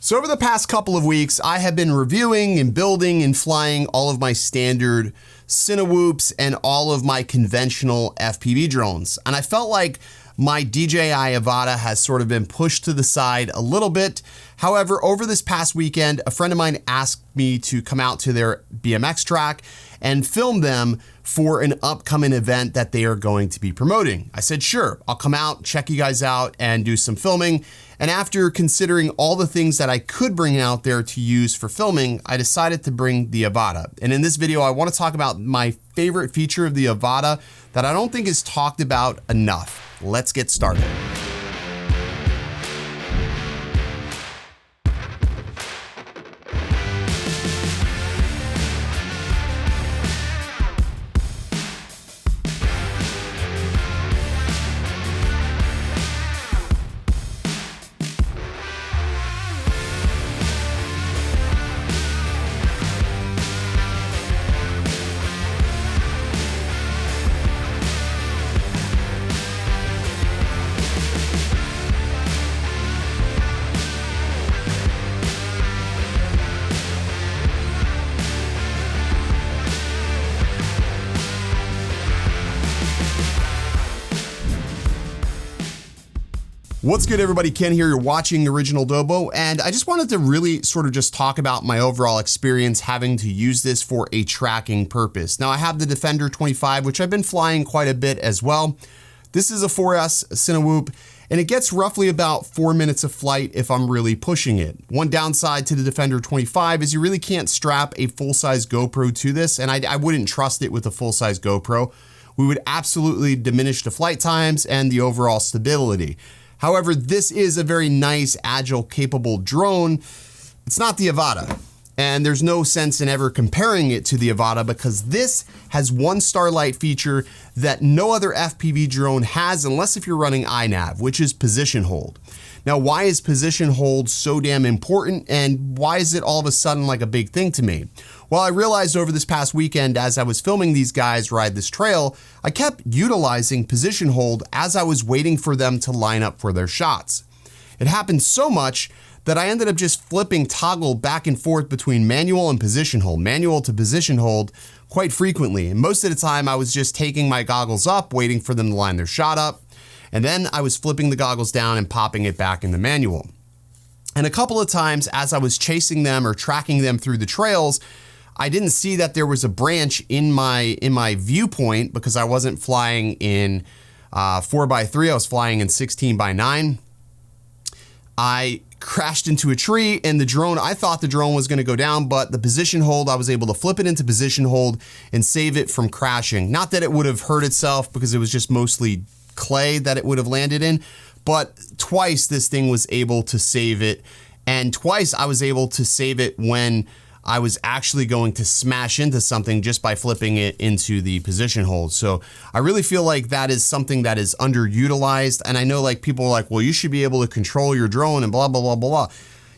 So over the past couple of weeks, I have been reviewing and building and flying all of my standard Cinewhoops and all of my conventional FPV drones. And I felt like my DJI Avata has sort of been pushed to the side a little bit. However, over this past weekend, a friend of mine asked me to come out to their BMX track and film them for an upcoming event that they are going to be promoting. I said, sure, I'll come out, check you guys out and do some filming. And after considering all the things that I could bring out there to use for filming, I decided to bring the Avata. And in this video, I want to talk about my favorite feature of the Avata that I don't think is talked about enough. Let's get started. What's good, everybody? Ken here. You're watching Original Dobo, and I just wanted to really sort of just talk about my overall experience having to use this for a tracking purpose. Now, I have the Defender 25, which I've been flying quite a bit as well. This is a 4S Cinewhoop, and it gets roughly about 4 minutes of flight if I'm really pushing it. One downside to the Defender 25 is you really can't strap a full-size GoPro to this, and I wouldn't trust it with a full-size GoPro. We would absolutely diminish the flight times and the overall stability. However, this is a very nice, agile, capable drone. It's not the Avata, and there's no sense in ever comparing it to the Avata because this has one Starlight feature that no other FPV drone has unless if you're running iNav, which is position hold. Now, why is position hold so damn important, and why is it all of a sudden like a big thing to me? Well, I realized over this past weekend as I was filming these guys ride this trail, I kept utilizing position hold as I was waiting for them to line up for their shots. It happened so much that I ended up just flipping toggle back and forth between manual and position hold, manual to position hold quite frequently. And most of the time I was just taking my goggles up, waiting for them to line their shot up. And then I was flipping the goggles down and popping it back in the manual. And a couple of times as I was chasing them or tracking them through the trails, I didn't see that there was a branch in my viewpoint because I wasn't flying in 4x3, I was flying in 16x9. I crashed into a tree and I thought the drone was gonna go down, but the position hold, I was able to flip it into position hold and save it from crashing. Not that it would have hurt itself because it was just mostly clay that it would have landed in, but twice this thing was able to save it, and twice I was able to save it when I was actually going to smash into something just by flipping it into the position hold. So I really feel like that is something that is underutilized, and I know like people are like, well, you should be able to control your drone and blah, blah, blah, blah.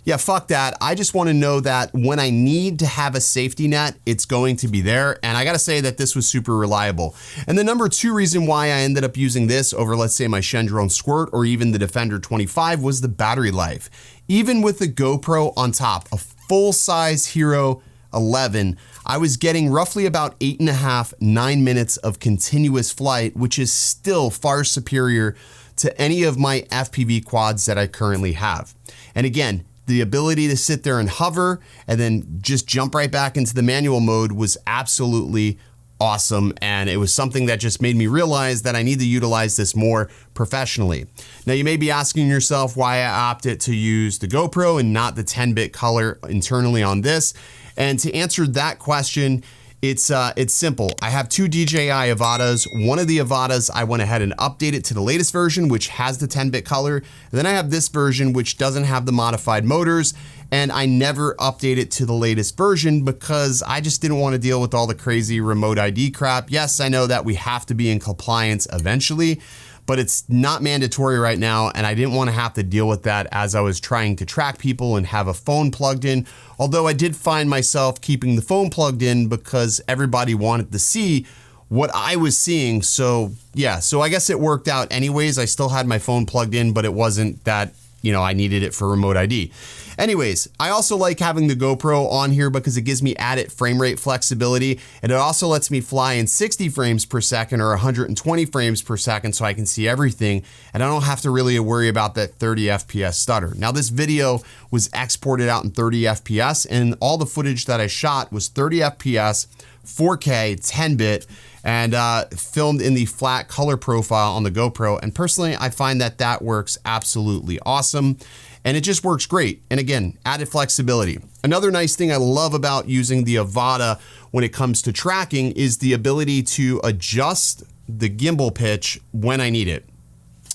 Yeah, fuck that. I just want to know that when I need to have a safety net, it's going to be there. And I got to say that this was super reliable. And the number two reason why I ended up using this over, let's say, my Shendrone Squirt or even the Defender 25 was the battery life. Even with the GoPro on top, a full-size Hero 11, I was getting roughly about 8.5, 9 minutes of continuous flight, which is still far superior to any of my FPV quads that I currently have. And again, the ability to sit there and hover and then just jump right back into the manual mode was absolutely awesome. And it was something that just made me realize that I need to utilize this more professionally. Now, you may be asking yourself why I opted to use the GoPro and not the 10-bit color internally on this. And to answer that question, it's simple. I have two DJI Avatas. One of the Avatas, I went ahead and updated to the latest version, which has the 10-bit color. And then I have this version, which doesn't have the modified motors. And I never updated to the latest version because I just didn't want to deal with all the crazy remote ID crap. Yes, I know that we have to be in compliance eventually, but it's not mandatory right now, and I didn't want to have to deal with that as I was trying to track people and have a phone plugged in. Although I did find myself keeping the phone plugged in because everybody wanted to see what I was seeing. So yeah, so I guess it worked out anyways. I still had my phone plugged in, but it wasn't that I needed it for remote ID. Anyways, I also like having the GoPro on here because it gives me added frame rate flexibility, and it also lets me fly in 60 frames per second or 120 frames per second so I can see everything, and I don't have to really worry about that 30 FPS stutter. Now, this video was exported out in 30 FPS, and all the footage that I shot was 30 FPS, 4K, 10-bit, and filmed in the flat color profile on the GoPro. And personally, I find that that works absolutely awesome. And it just works great. And again, added flexibility. Another nice thing I love about using the Avata when it comes to tracking is the ability to adjust the gimbal pitch when I need it.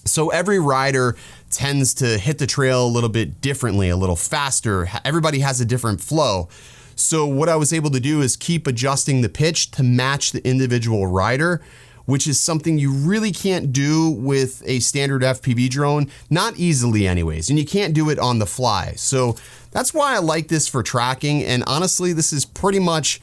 So every rider tends to hit the trail a little bit differently, a little faster. Everybody has a different flow. So what I was able to do is keep adjusting the pitch to match the individual rider, which is something you really can't do with a standard FPV drone, not easily anyways, and you can't do it on the fly. So that's why I like this for tracking, and honestly, this is pretty much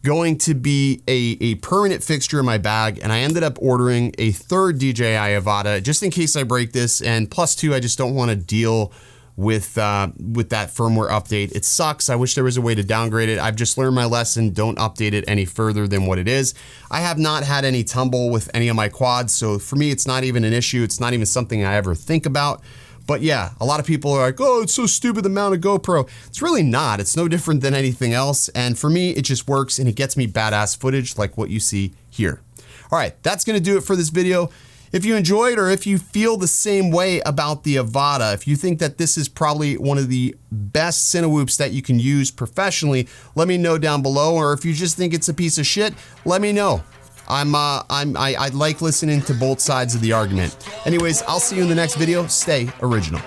going to be a permanent fixture in my bag, and I ended up ordering a third DJI Avata just in case I break this, and plus two, I just don't want to deal with that firmware update. It sucks. I wish there was a way to downgrade it. I've just learned my lesson. Don't update it any further than what it is. I have not had any tumble with any of my quads, so for me, it's not even an issue. It's not even something I ever think about. But yeah, a lot of people are like, oh, it's so stupid, the mount of GoPro. It's really not. It's no different than anything else. And for me, it just works and it gets me badass footage like what you see here. All right, that's gonna do it for this video. If you enjoyed, or if you feel the same way about the Avata, if you think that this is probably one of the best Cinewhoops that you can use professionally, let me know down below. Or if you just think it's a piece of shit, let me know. I like listening to both sides of the argument. Anyways, I'll see you in the next video. Stay original.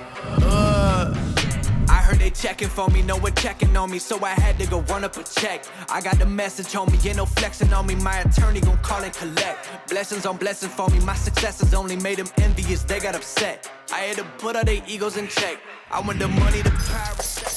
I heard they checking for me, no one checking on me, so I had to go run up a check. I got the message on me, ain't no flexing on me, my attorney gon' call and collect. Blessings on blessings for me, my successes only made them envious, they got upset. I had to put all their egos in check. I want the money, the power.